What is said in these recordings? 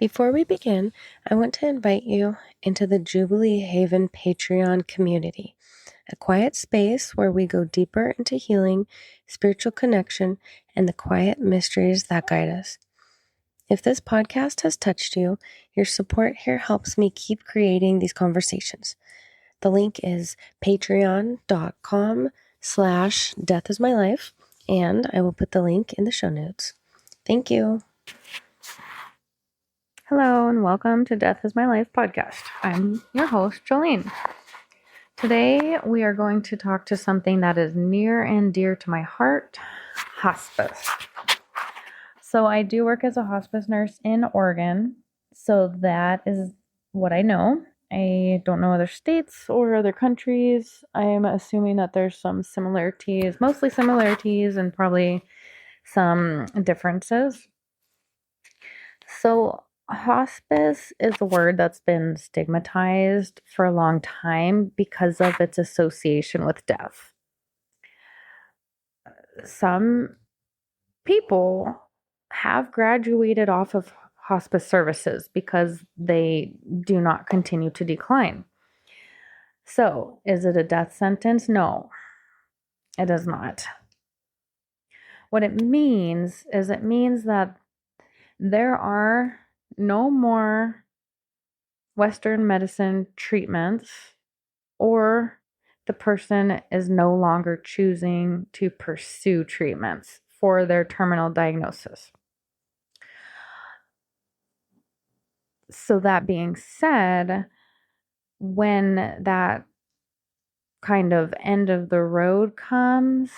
Before we begin, I want to invite you into the Jubilee Haven Patreon community, a quiet space where we go deeper into healing, spiritual connection, and the quiet mysteries that guide us. If this podcast has touched you, your support here helps me keep creating these conversations. The link is patreon.com/deathismylife, and I will put the link in the show notes. Thank you. Hello and welcome to Death is My Life podcast. I'm your host, Jolene. Today we are going to talk to something that is near and dear to my heart, hospice. So I do work as a hospice nurse in Oregon, so that is what I know. I don't know other states or other countries. I am assuming that there's some similarities, mostly similarities, and probably some differences. So hospice is a word that's been stigmatized for a long time because of its association with death. Some people have graduated off of hospice services because they do not continue to decline. So, is it a death sentence? No, it is not. What it means is that there are no more Western medicine treatments, or the person is no longer choosing to pursue treatments for their terminal diagnosis. So that being said, when that kind of end of the road comes,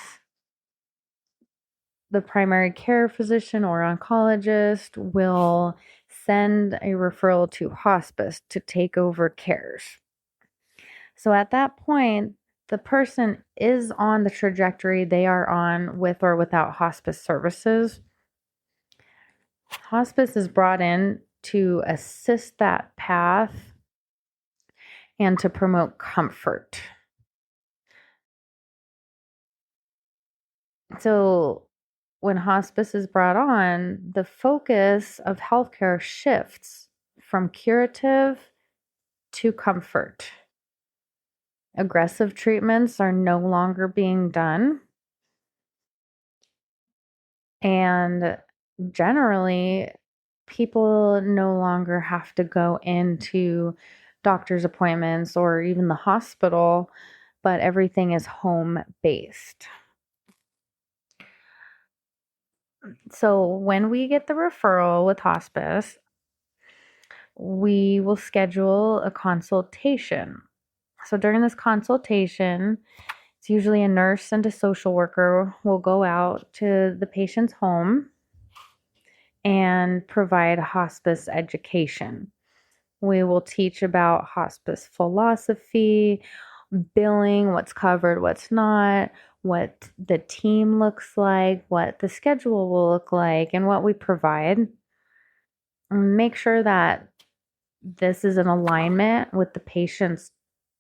the primary care physician or oncologist will send a referral to hospice to take over cares. So at that point, the person is on the trajectory they are on with or without hospice services. Hospice is brought in to assist that path and to promote comfort. So when hospice is brought on, the focus of healthcare shifts from curative to comfort. Aggressive treatments are no longer being done. And generally, people no longer have to go into doctor's appointments or even the hospital, but everything is home-based. So when we get the referral with hospice, we will schedule a consultation. So during this consultation, it's usually a nurse and a social worker will go out to the patient's home and provide hospice education. We will teach about hospice philosophy, billing, what's covered, what's not, what the team looks like, what the schedule will look like, and what we provide. Make sure that this is in alignment with the patient's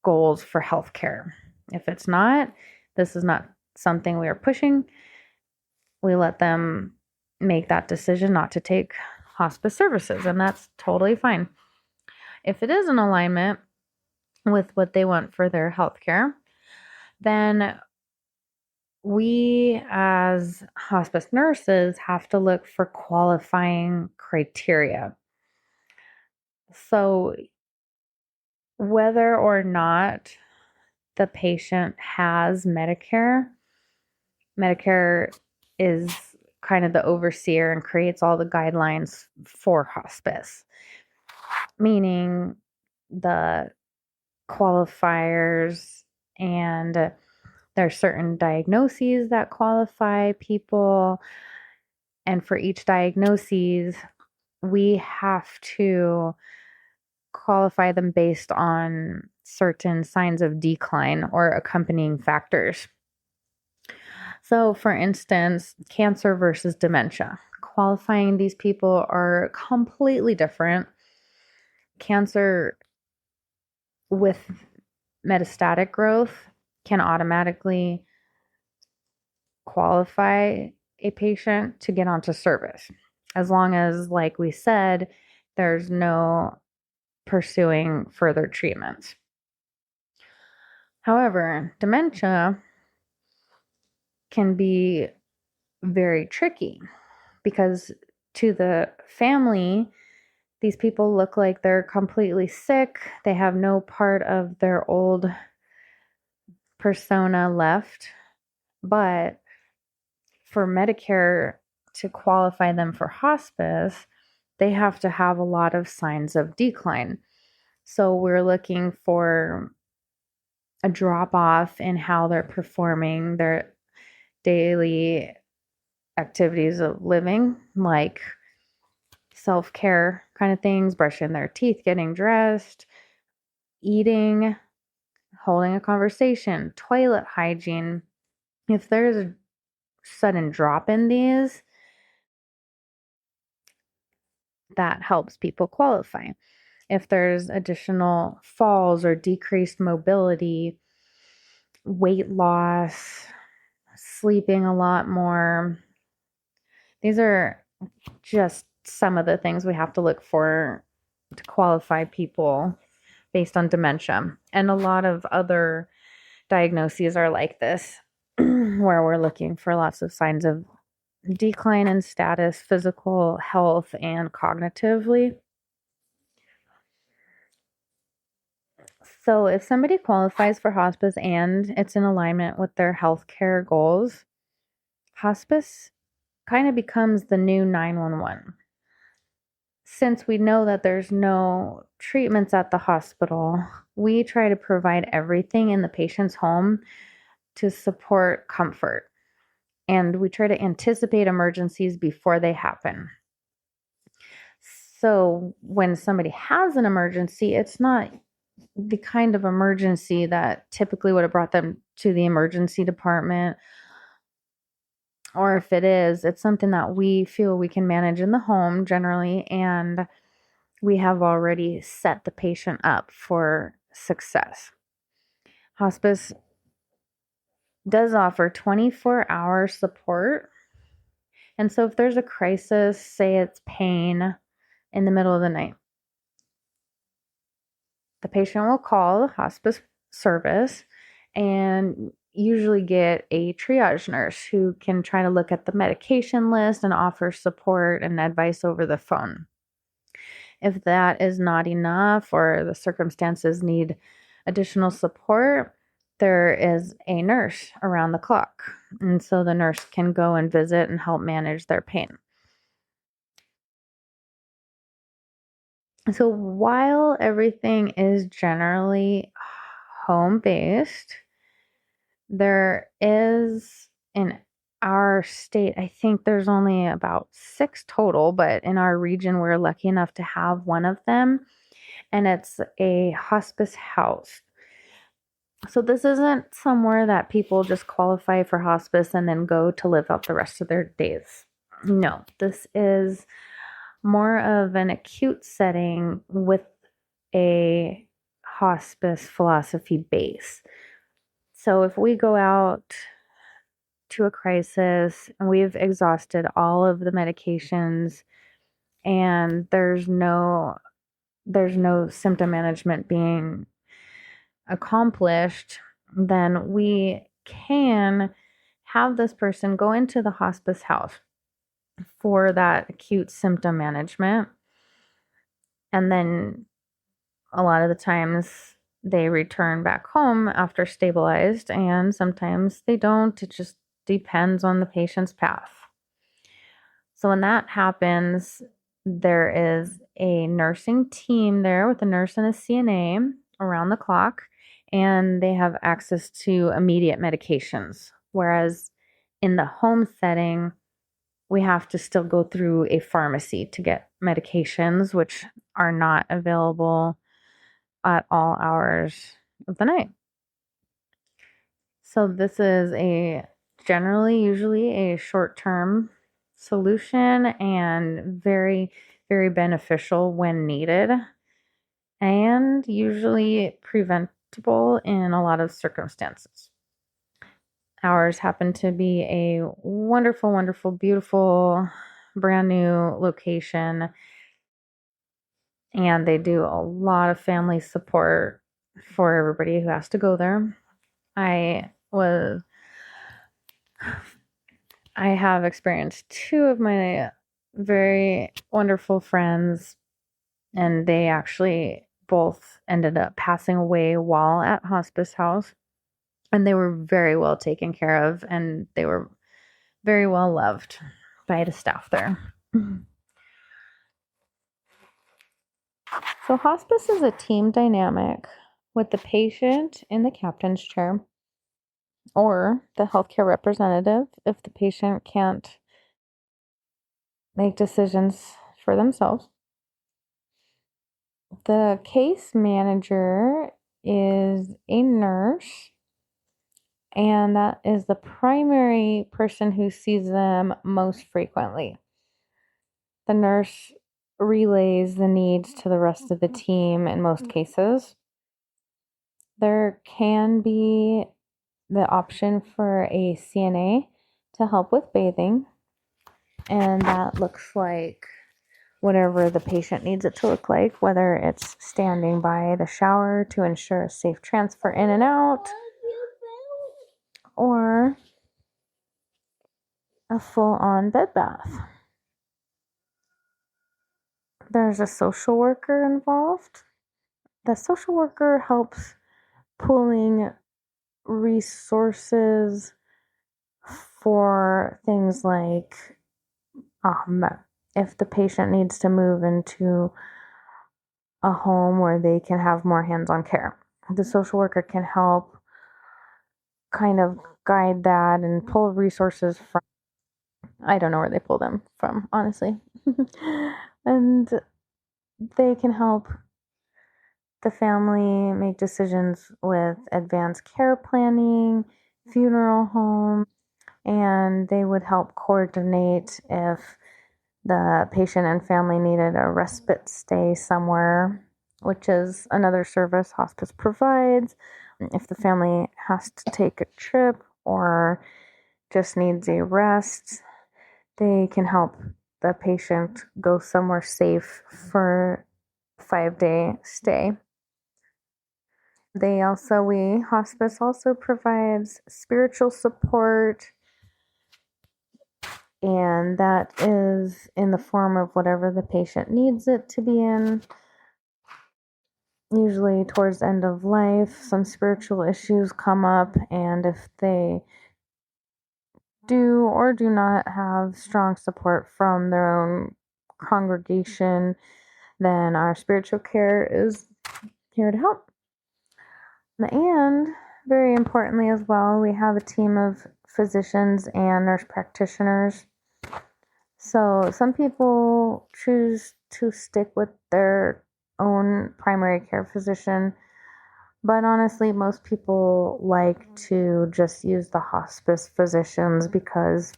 goals for healthcare. If it's not, this is not something we are pushing. We let them make that decision not to take hospice services, and that's totally fine. If it is in alignment with what they want for their healthcare, then we as hospice nurses have to look for qualifying criteria. So whether or not the patient has Medicare is kind of the overseer and creates all the guidelines for hospice, meaning the qualifiers, and there are certain diagnoses that qualify people. And for each diagnosis, we have to qualify them based on certain signs of decline or accompanying factors. So, for instance, cancer versus dementia. Qualifying these people are completely different. Cancer with metastatic growth can automatically qualify a patient to get onto service, as long as, like we said, there's no pursuing further treatments. However, dementia can be very tricky because to the family, these people look like they're completely sick. They have no part of their old persona left. But for Medicare to qualify them for hospice, they have to have a lot of signs of decline. So we're looking for a drop off in how they're performing their daily activities of living, like self care kind of things, brushing their teeth, getting dressed, eating, holding a conversation, toilet hygiene. If there's a sudden drop in these, that helps people qualify. If there's additional falls or decreased mobility, weight loss, sleeping a lot more, these are just some of the things we have to look for to qualify people based on dementia. And a lot of other diagnoses are like this, where we're looking for lots of signs of decline in status, physical health, and cognitively. So, if somebody qualifies for hospice and it's in alignment with their healthcare goals, hospice kind of becomes the new 911. Since we know that there's no treatments at the hospital, we try to provide everything in the patient's home to support comfort. And we try to anticipate emergencies before they happen. So when somebody has an emergency, it's not the kind of emergency that typically would have brought them to the emergency department. Or if it is, it's something that we feel we can manage in the home generally, and we have already set the patient up for success. Hospice does offer 24-hour support. And so if there's a crisis, say it's pain in the middle of the night, the patient will call the hospice service and usually get a triage nurse who can try to look at the medication list and offer support and advice over the phone. If that is not enough or the circumstances need additional support, there is a nurse around the clock. And so the nurse can go and visit and help manage their pain. So while everything is generally home based, there is in our state, I think there's only about 6 total, but in our region, we're lucky enough to have one of them, and it's a hospice house. So this isn't somewhere that people just qualify for hospice and then go to live out the rest of their days. No, this is more of an acute setting with a hospice philosophy base. So if we go out to a crisis and we've exhausted all of the medications and there's no symptom management being accomplished, then we can have this person go into the hospice house for that acute symptom management. And then a lot of the times they return back home after stabilized, and sometimes they don't. It just depends on the patient's path. So when that happens, there is a nursing team there with a nurse and a CNA around the clock, and they have access to immediate medications. Whereas in the home setting, we have to still go through a pharmacy to get medications, which are not available at all hours of the night. So this is usually a short-term solution and very, very beneficial when needed, and usually preventable in a lot of circumstances. Ours happen to be a wonderful, wonderful, beautiful, brand new location. and they do a lot of family support for everybody who has to go there. I was I have experienced two of my very wonderful friends, and they actually both ended up passing away while at hospice house. And they were very well taken care of, and they were very well loved by the staff there. So, hospice is a team dynamic with the patient in the captain's chair or the healthcare representative if the patient can't make decisions for themselves. The case manager is a nurse, and that is the primary person who sees them most frequently. The nurse relays the needs to the rest of the team in most cases. There can be the option for a CNA to help with bathing, and that looks like whatever the patient needs it to look like, whether it's standing by the shower to ensure a safe transfer in and out, or a full-on bed bath. There's a social worker involved. The social worker helps pulling resources for things like if the patient needs to move into a home where they can have more hands-on care. The social worker can help kind of guide that and pull resources from, I don't know where they pull them from, honestly. And they can help the family make decisions with advanced care planning, funeral home, and they would help coordinate if the patient and family needed a respite stay somewhere, which is another service hospice provides. If the family has to take a trip or just needs a rest, they can help the patient go somewhere safe for a 5-day stay. Hospice also provides spiritual support, and that is in the form of whatever the patient needs it to be in. Usually towards the end of life, some spiritual issues come up, and if they do or do not have strong support from their own congregation, then our spiritual care is here to help. And very importantly as well, we have a team of physicians and nurse practitioners. So some people choose to stick with their own primary care physician, but honestly, most people like to just use the hospice physicians because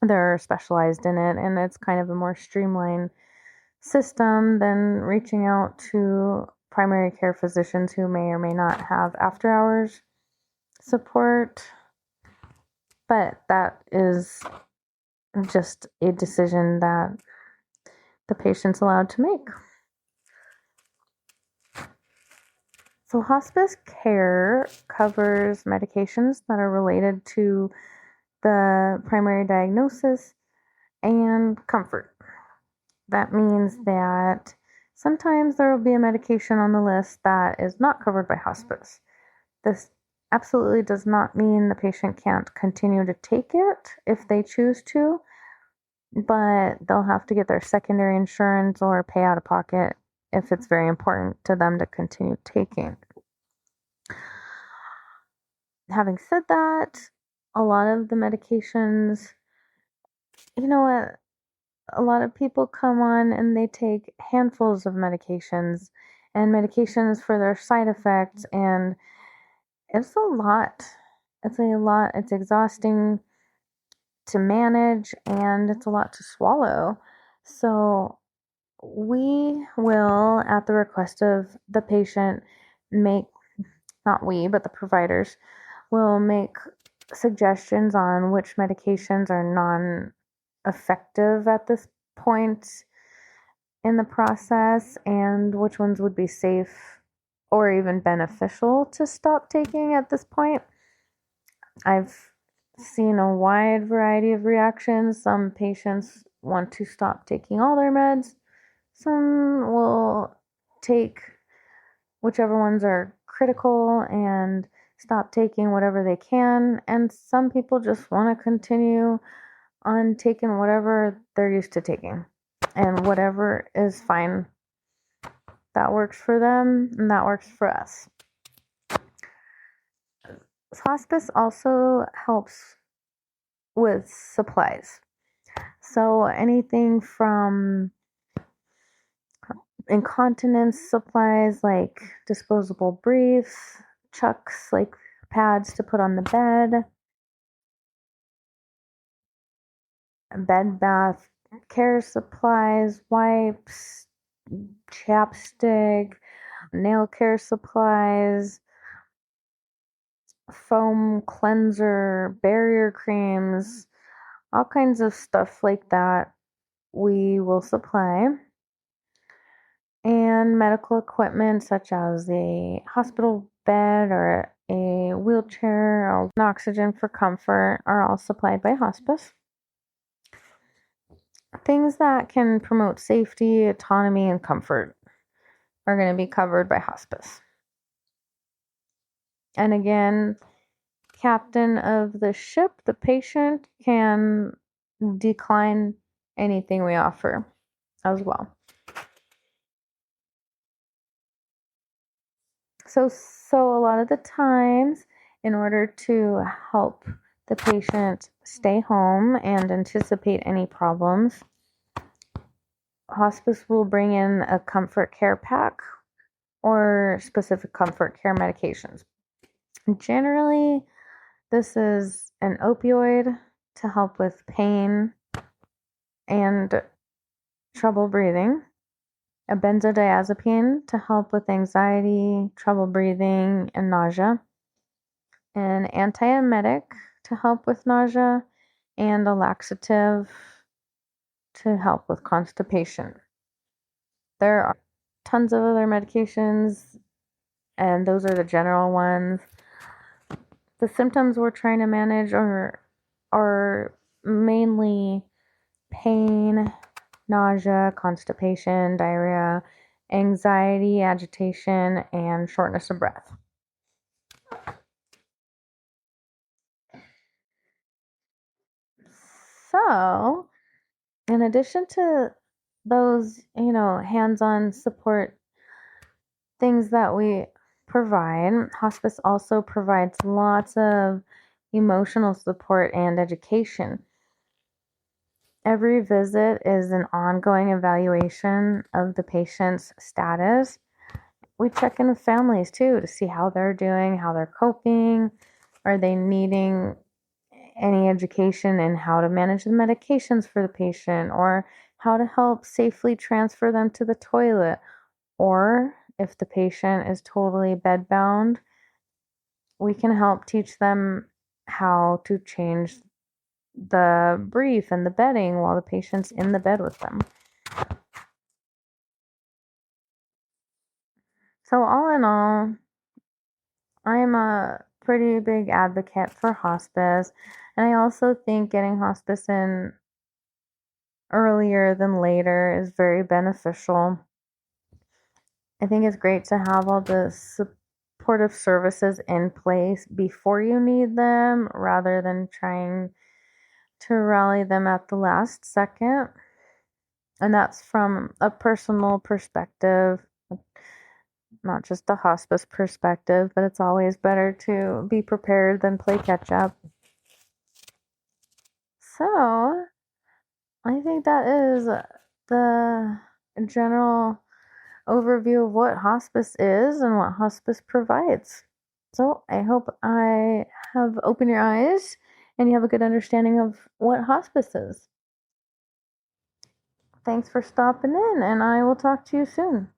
they're specialized in it, and it's kind of a more streamlined system than reaching out to primary care physicians who may or may not have after hours support. But that is just a decision that the patient's allowed to make. So hospice care covers medications that are related to the primary diagnosis and comfort. That means that sometimes there will be a medication on the list that is not covered by hospice. This absolutely does not mean the patient can't continue to take it if they choose to, but they'll have to get their secondary insurance or pay out of pocket if it's very important to them to continue taking. Having said that, a lot of the medications, you know what? A lot of people come on and they take handfuls of medications and medications for their side effects, and it's a lot. It's a lot. It's exhausting to manage, and it's a lot to swallow. So we will, at the request of the patient, not we, but the providers, will make suggestions on which medications are non-effective at this point in the process and which ones would be safe or even beneficial to stop taking at this point. I've seen a wide variety of reactions. Some patients want to stop taking all their meds. Some will take whichever ones are critical and stop taking whatever they can. And some people just want to continue on taking whatever they're used to taking. And whatever is fine. That works for them and that works for us. Hospice also helps with supplies. So anything from incontinence supplies like disposable briefs, chucks like pads to put on the bed bath care supplies, wipes, chapstick, nail care supplies, foam cleanser, barrier creams, all kinds of stuff like that we will supply. And medical equipment such as a hospital bed or a wheelchair or an oxygen for comfort are all supplied by hospice. Things that can promote safety, autonomy, and comfort are going to be covered by hospice. And again, captain of the ship, the patient can decline anything we offer as well. So a lot of the times, in order to help the patient stay home and anticipate any problems, hospice will bring in a comfort care pack or specific comfort care medications. Generally, this is an opioid to help with pain and trouble breathing, a benzodiazepine to help with anxiety, trouble breathing, and nausea, an antiemetic to help with nausea, and a laxative to help with constipation. There are tons of other medications, and those are the general ones. The symptoms we're trying to manage are mainly pain, nausea, constipation, diarrhea, anxiety, agitation, and shortness of breath. So, in addition to those, hands-on support things that we provide, hospice also provides lots of emotional support and education. Every visit is an ongoing evaluation of the patient's status. We check in with families too to see how they're doing, how they're coping. Are they needing any education in how to manage the medications for the patient or how to help safely transfer them to the toilet? Or if the patient is totally bedbound, we can help teach them how to change the brief and the bedding while the patient's in the bed with them. So all in all, I'm a pretty big advocate for hospice, and I also think getting hospice in earlier than later is very beneficial. I think it's great to have all the supportive services in place before you need them rather than trying to rally them at the last second. And that's from a personal perspective, not just a hospice perspective, but it's always better to be prepared than play catch up. So, I think that is the general overview of what hospice is and what hospice provides. So, I hope I have opened your eyes and you have a good understanding of what hospice is. Thanks for stopping in, and I will talk to you soon.